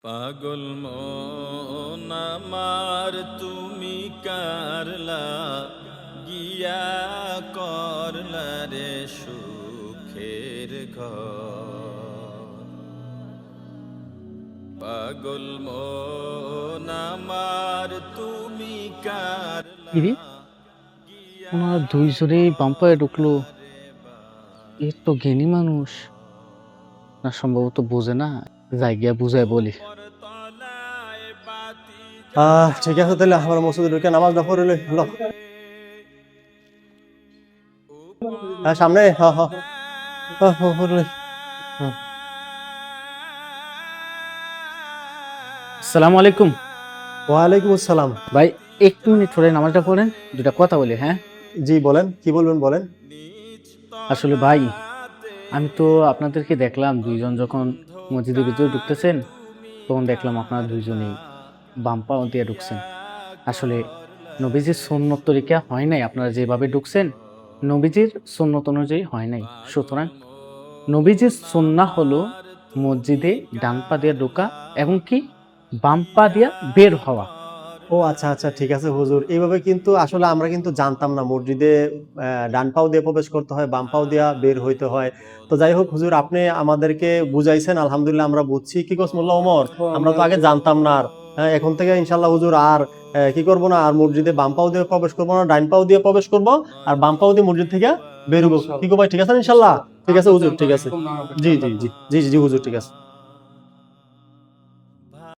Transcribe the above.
পাগল মন আমার তুমি কারলা গিয়া করলা রে সুখের ঘর। পাগল মন আমার তুমি কারলা কিরে ওনারা দুইজনেই বাম্পারে ঢুকলো। এর তো জ্ঞানী মানুষ না, সম্ভবত বোঝে না। যাই গিয়া বুঝায় বলি। ঠিক আছে, তাহলে আমরা মসজিদে ঢুকে নামাজটা পড়ে লই। হ্যাঁ, সামনে। হ্যাঁ হ্যাঁ হ্যাঁ, পড়ে লই। আসসালামু আলাইকুম। ওয়ালাইকুম আসসালাম। ভাই একটু মিনিট পরে নামাজটা পড়েন, দুটা কথা বলি। হ্যাঁ জি বলেন, কি বলবেন বলেন। আসলে ভাই, আমি তো আপনাদেরকে দেখলাম দুইজন যখন মসজিদের ভিতরে ঢুকতেছেন, তখন দেখলাম আপনারা দুইজনেই বাম্পা দিয়ে ঢুকছেন। আসলে নবীজির সুন্নত তরিকা হয় নাই, আপনারা যেভাবে ঢুকছেন নবীজির সুন্নত অনুযায়ী হয় নাই। সুতরাং নবীজির সুন্নাহ হলো মসজিদে ডান পা দিয়ে ঢোকা এবং কি বাম পা দিয়া বের হওয়া। ও আচ্ছা আচ্ছা, ঠিক আছে হুজুর। এইভাবে কিন্তু আসলে আমরা কিন্তু জানতাম না মসজিদে ডান পাও দিয়ে প্রবেশ করতে হয়, বাম পাও দিয়ে বের হইতে হয়। তো যাই হোক হুজুর, আপনি আমাদেরকে বুঝাইছেন, আলহামদুলিল্লাহ আমরা বুঝছি। কি কস মোল্লা ওমর, আমরা তো আগে জানতাম না। আর এখন থেকে ইনশাল্লাহ হুজুর আর কি করবো না, আর মসজিদে বাম পাও দিয়ে প্রবেশ করবো না, ডান পাও দিয়ে প্রবেশ করবো, আর বাম পাও দিয়ে মসজিদ থেকে বের হবো। কি গো ভাই, ঠিক আছে ইনশাল্লাহ? ঠিক আছে হুজুর, ঠিক আছে। জি জি জি জি জি হুজুর, ঠিক আছে।